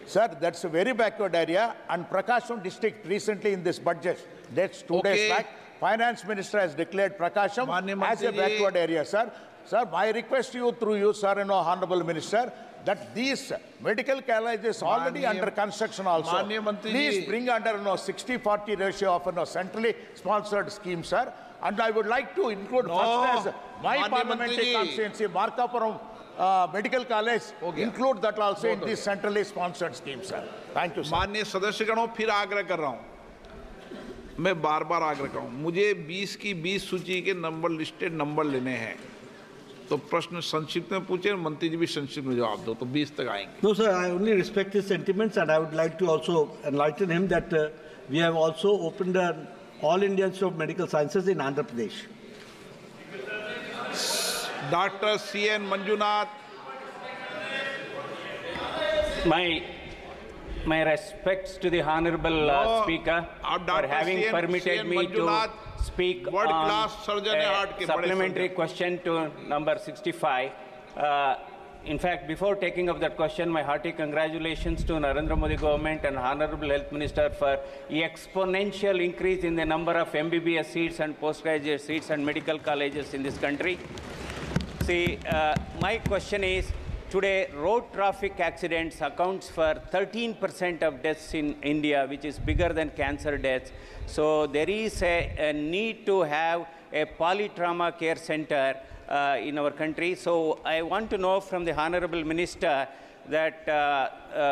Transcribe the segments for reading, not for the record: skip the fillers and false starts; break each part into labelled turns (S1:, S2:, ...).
S1: Sir, that's a very backward area. And Prakasham district recently in this budget, that's 2 days back, Finance Minister has declared Prakasham as a backward area, sir. Sir, my request to you through you, sir, and Honorable Minister, that these medical colleges already under construction also, please bring under 60-40 ratio of centrally sponsored scheme, sir. And I would like to include first as my parliamentary constituency, Markapuram Medical College, include that also in this centrally sponsored scheme, sir. Thank you, sir.
S2: माननीय सदस्यगणों, फिर आग्रह कर रहा हूँ, मैं बार-बार आग्रह कर रहा हूँ, मुझे 20 की 20 सूची के नंबर लिस्टेड नंबर लेने हैं, तो प्रश्न संक्षिप्त में पूछे, मंत्री जी भी संक्षिप्त में जवाब दो, तो 20 तक आएंगे।
S3: No, sir, I only respect his sentiments, and I would like to also enlighten him that we have also opened an All India Institute of Medical Sciences in Andhra Pradesh.
S2: Dr. C.N. Manjunath.
S4: My respects to the Honorable Speaker for having permitted me to speak on a supplementary question to number 65. In fact, before taking up that question, my hearty congratulations to Narendra Modi government and Honorable Health Minister for the exponential increase in the number of MBBS seats and postgraduate seats and medical colleges in this country. See, my question is, today road traffic accidents accounts for 13% of deaths in India, which is bigger than cancer deaths. So there is a need to have a polytrauma care center in our country. So I want to know from the Honorable Minister that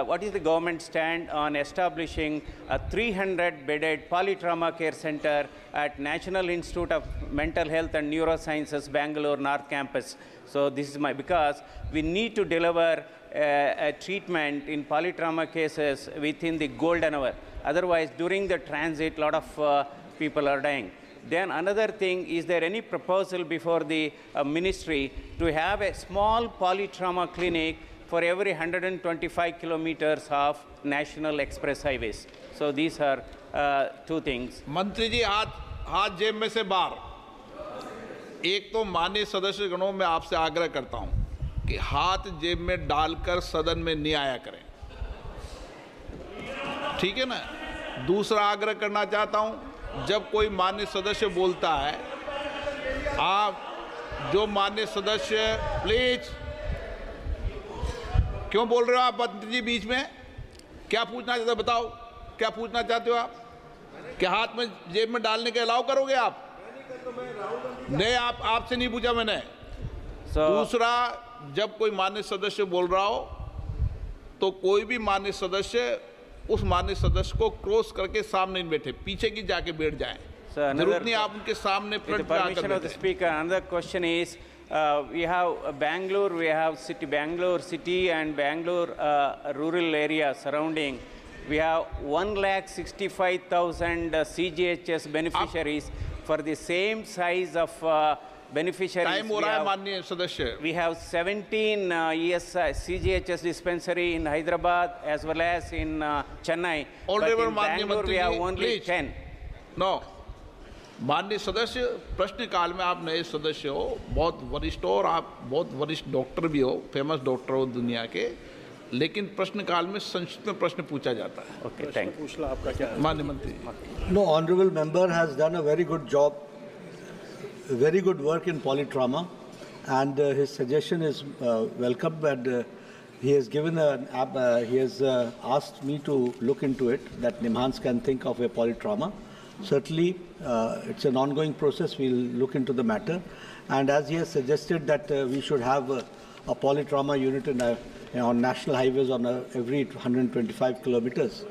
S4: what is the government stand on establishing a 300-bedded polytrauma care center at National Institute of Mental Health and Neurosciences, Bangalore North Campus. So this is because we need to deliver a treatment in polytrauma cases within the golden hour. Otherwise, during the transit, a lot of people are dying. Then another thing, is there any proposal before the ministry to have a small polytrauma clinic for every 125 kilometers of national express highways? So these are two things.
S2: मंत्री जी, हाथ जेब में से बाहर। एक तो माननीय सदस्य गणों में आपसे आग्रह करता हूं कि हाथ जेब में डालकर सदन में नहीं आया करें, ठीक है ना। दूसरा आग्रह करना चाहता हूं, जब कोई माननीय सदस्य बोलता है, आप जो माननीय सदस्य, प्लीज, क्यों बोल रहे हो आप मंत्री जी बीच में? क्या पूछना चाहते हो, बताओ, क्या पूछना चाहते हो आप? क्या हाथ में जेब में डालने के अलाउ करोगे आप? नहीं, आपसे नहीं पूछा मैंने। दूसरा, जब कोई माननीय सदस्य बोल रहा हो तो कोई भी माननीय सदस्य उस माननीय सदस्य को क्रॉस करके सामने नहीं बैठे, पीछे की जाके बैठ जाएं। जरूरत नहीं आप उनके सामने
S4: permission of the speaker. Another question is, we have Bangalore, we have Bangalore city and Bangalore rural area surrounding. We have 1,65,000 CGHS beneficiaries for the same size of beneficiaries.
S2: Time हो रहा है माननीय सदस्य।
S4: We have 17 CGHS dispensary in Hyderabad as well as in Chennai. But in Bangalore we have only 10.
S2: No. माननीय सदस्य, प्रश्न काल में आप नए सदस्य हो, बहुत वरिष्ठ हो और आप बहुत वरिष्ठ डॉक्टर भी हो, फेमस डॉक्टर हो दुनिया के, लेकिन प्रश्न काल में संक्षिप्त में प्रश्न पूछा जाता है।
S4: Okay, thank you.
S3: पूछना आपका क्या है?
S2: माननीय मंत्री।
S3: No, honorable member has done a very good job, very good work in polytrauma, and his suggestion is welcome. And he has given he has asked me to look into it, that Nimhans can think of a polytrauma. Certainly, it's an ongoing process. We'll look into the matter, and as he has suggested that we should have a polytrauma unit on national highways on every 125 kilometers.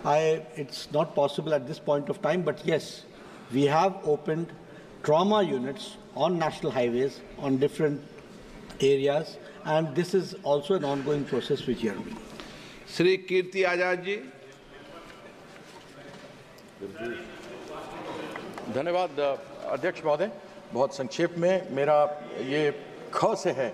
S3: It's not possible at this point of time, but yes, we have opened trauma units on national highways on different areas, and this is also an ongoing process which here.
S2: Shri Kirti Azad ji.
S5: धन्यवाद अध्यक्ष महोदय। बहुत संक्षेप में मेरा ये ख से है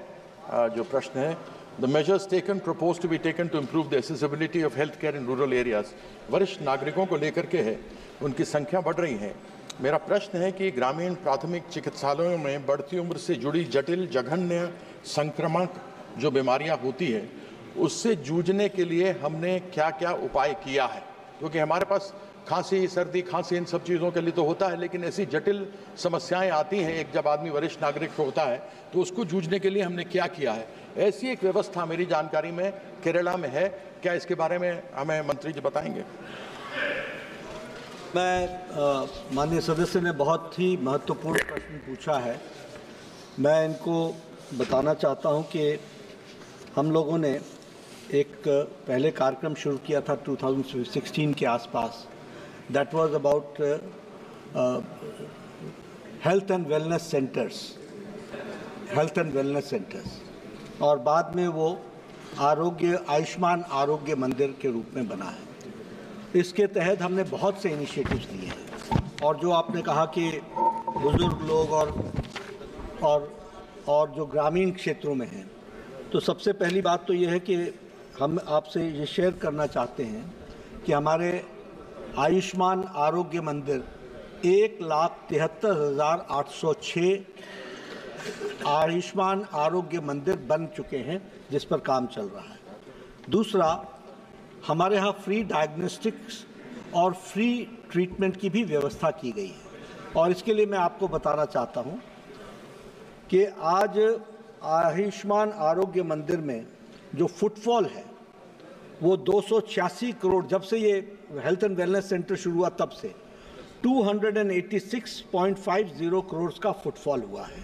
S5: जो प्रश्न है, The measures taken proposed to be taken to improve the accessibility of healthcare in rural areas. वरिष्ठ नागरिकों को लेकर के है, उनकी संख्या बढ़ रही है। मेरा प्रश्न है कि ग्रामीण प्राथमिक चिकित्सालयों में बढ़ती उम्र से जुड़ी जटिल जघन्य संक्रामक जो बीमारियां होती है, उससे जूझने के लिए हमने क्या क्या उपाय किया है, क्योंकि हमारे पास खांसी, सर्दी, खांसी इन सब चीज़ों के लिए तो होता है, लेकिन ऐसी जटिल समस्याएं आती हैं एक जब आदमी वरिष्ठ नागरिक होता है, तो उसको जूझने के लिए हमने क्या किया है। ऐसी एक व्यवस्था मेरी जानकारी में केरला में है। क्या इसके बारे में हमें मंत्री जी बताएंगे?
S3: माननीय सदस्य ने बहुत ही महत्वपूर्ण प्रश्न पूछा है। मैं इनको बताना चाहता हूं कि हम लोगों ने एक पहले कार्यक्रम शुरू किया था 2016 के आसपास, that was about health and wellness centres, और बाद में वो आयुष्मान आरोग्य मंदिर के रूप में बना है। इसके तहत हमने बहुत से इनिशिएटिव्स लिए हैं, और जो आपने कहा कि बुजुर्ग लोग और जो ग्रामीण क्षेत्रों में हैं, तो सबसे पहली बात तो ये है कि हम आपसे ये शेयर करना चाहते हैं कि हमारे आयुष्मान आरोग्य मंदिर 1,73,806 आयुष्मान आरोग्य मंदिर बन चुके हैं, जिस पर काम चल रहा है। दूसरा, हमारे यहाँ फ्री डायग्नोस्टिक्स और फ्री ट्रीटमेंट की भी व्यवस्था की गई है, और इसके लिए मैं आपको बताना चाहता हूँ कि आज आयुष्मान आरोग्य मंदिर में जो फुटफॉल है वो 286 करोड़, जब से ये हेल्थ एंड वेलनेस सेंटर शुरू हुआ तब से 286.50 करोड़ का फुटफॉल हुआ है,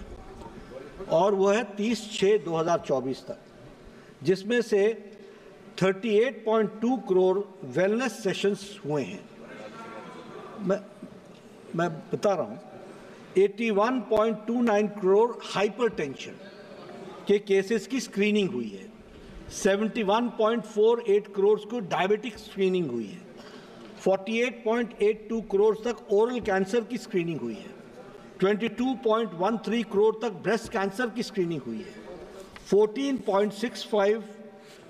S3: और वो है 30/6/2024 तक, जिसमें से 38.2 करोड़ वेलनेस सेशंस हुए हैं। मैं बता रहा हूँ 81.29 करोड़ हाइपरटेंशन के केसेस की स्क्रीनिंग हुई है, 71.48 करोड़ को डायबिटिक स्क्रीनिंग हुई है, 48.82 करोड़ तक ओरल कैंसर की स्क्रीनिंग हुई है, 22.13 करोड़ तक ब्रेस्ट कैंसर की स्क्रीनिंग हुई है, 14.65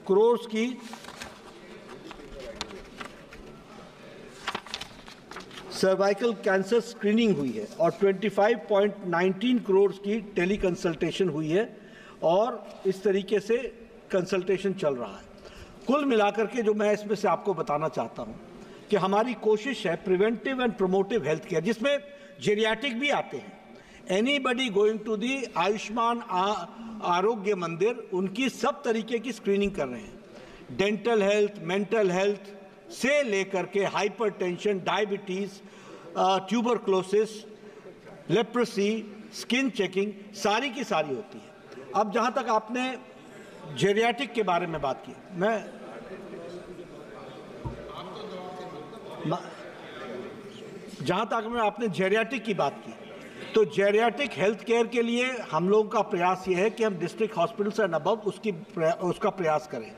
S3: करोड़ की सर्वाइकल कैंसर स्क्रीनिंग हुई है, और 25.19 करोड़ की टेली कंसल्टेशन हुई है, और इस तरीके से कंसल्टेशन चल रहा है। कुल मिलाकर के जो मैं इसमें से आपको बताना चाहता हूं कि हमारी कोशिश है preventive and promotive health care, जिसमें जेरियाटिक भी आते हैं। Anybody going to the Ayushman Arogya Mandir, उनकी सब तरीके की स्क्रीनिंग कर रहे हैं, डेंटल हेल्थ, मेंटल हेल्थ से लेकर के hypertension, diabetes, tuberculosis, leprosy, skin checking, सारी की सारी होती है। अब जहां तक आपने जेरियाटिक के बारे में बात की, जहां तक में आपने जेरियाटिक की बात की, तो जेरियाटिक हेल्थ केयर के लिए हम लोगों का प्रयास ये है कि हम डिस्ट्रिक्ट हॉस्पिटल्स एंड अबव उसका प्रयास करें।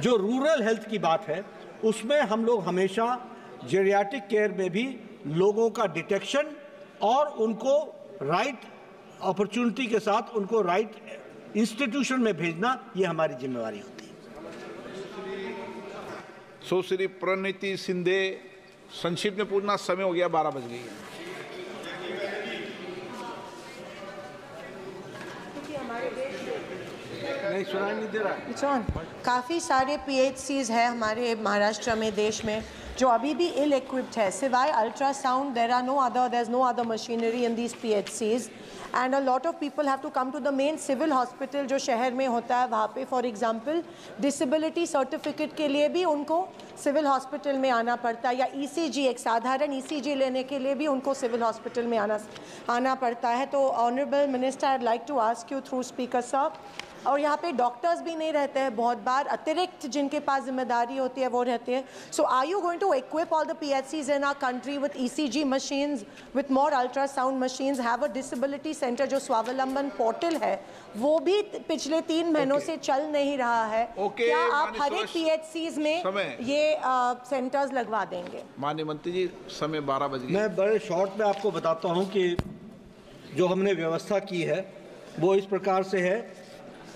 S3: जो रूरल हेल्थ की बात है, उसमें हम लोग हमेशा जेरियाटिक केयर में भी लोगों का डिटेक्शन और उनको राइट अपॉर्चुनिटी के साथ उनको राइट इंस्टीट्यूशन में भेजना, ये हमारी जिम्मेवारी होती है।
S2: सुश्री प्रणीति शिंदे, संक्षिप्त में पूछना, समय हो गया, 12 बज गई है।
S3: नहीं, सुनाई नहीं दे रहा है।
S6: काफ़ी सारे PHCs है हमारे महाराष्ट्र में, देश में, जो अभी भी इल इक्विप्ड है। सिवाय ultrasound there is no other machinery in these PHCs, and a lot of people have to come to the main civil hospital जो शहर में होता है। वहाँ पे फॉर एग्जांपल डिसेबिलिटी सर्टिफिकेट के लिए भी उनको सिविल हॉस्पिटल में आना पड़ता है, या ECG, एक साधारण ECG लेने के लिए भी उनको सिविल हॉस्पिटल में आना पड़ता है। तो honourable minister, I would like to ask you through speaker साहब, और यहाँ पे डॉक्टर्स भी नहीं रहते हैं, बहुत बार अतिरिक्त जिनके पास जिम्मेदारी होती है वो रहते हैं। So are you going to equip all the PHCs in our country with ECG machines, with more ultrasound machines, have a disability centre? जो स्वावलंबन पोर्टल है वो भी पिछले 3 महीनों से चल नहीं रहा है। क्या आप हर एक PHCs में ये सेंटर्स लगवा देंगे?
S2: माननीय मंत्री जी, समय 12 बज गए।
S3: मैं बड़े शॉर्ट में आपको बताता हूँ कि जो हमने व्यवस्था की है वो इस प्रकार से है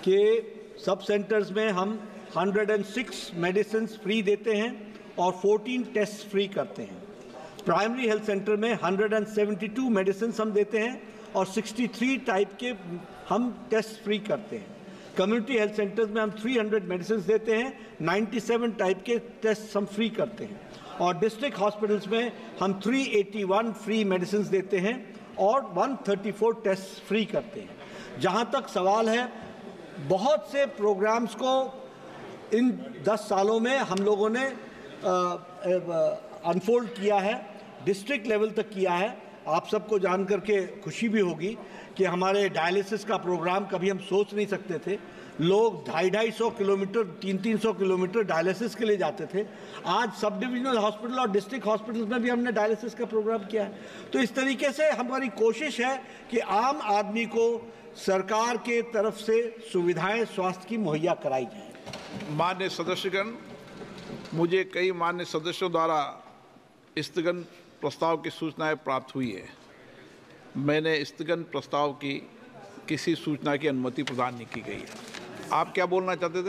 S3: कि सब सेंटर्स में हम 106 मेडिसिन फ्री देते हैं और 14 टेस्ट फ्री करते हैं। प्राइमरी हेल्थ सेंटर में 172 मेडिसिन हम देते हैं और 63 टाइप के हम टेस्ट फ्री करते हैं। कम्युनिटी हेल्थ सेंटर्स में हम 300 मेडिसिन देते हैं, 97 टाइप के टेस्ट हम फ्री करते हैं, और डिस्ट्रिक्ट हॉस्पिटल्स में हम 381 फ्री मेडिसिन देते हैं और 134 टेस्ट फ्री करते हैं। जहां तक सवाल है, बहुत से प्रोग्राम्स को इन 10 सालों में हम लोगों ने अनफोल्ड किया है, डिस्ट्रिक्ट लेवल तक किया है। आप सबको जान करके खुशी भी होगी कि हमारे डायलिसिस का प्रोग्राम कभी हम सोच नहीं सकते थे। लोग 250 किलोमीटर 300 किलोमीटर डायलिसिस के लिए जाते थे। आज सब डिविजनल हॉस्पिटल और डिस्ट्रिक्ट हॉस्पिटल्स में भी हमने डायलिसिस का प्रोग्राम किया है। तो इस तरीके से हमारी कोशिश है कि आम आदमी को सरकार के तरफ से सुविधाएं स्वास्थ्य की मुहैया कराई जाए।
S2: माननीय सदस्यगण, मुझे कई माननीय सदस्यों द्वारा स्थगन प्रस्ताव की सूचनाएं प्राप्त हुई है। मैंने स्थगन प्रस्ताव की किसी सूचना की अनुमति प्रदान नहीं की गई है। आप क्या बोलना चाहते थे?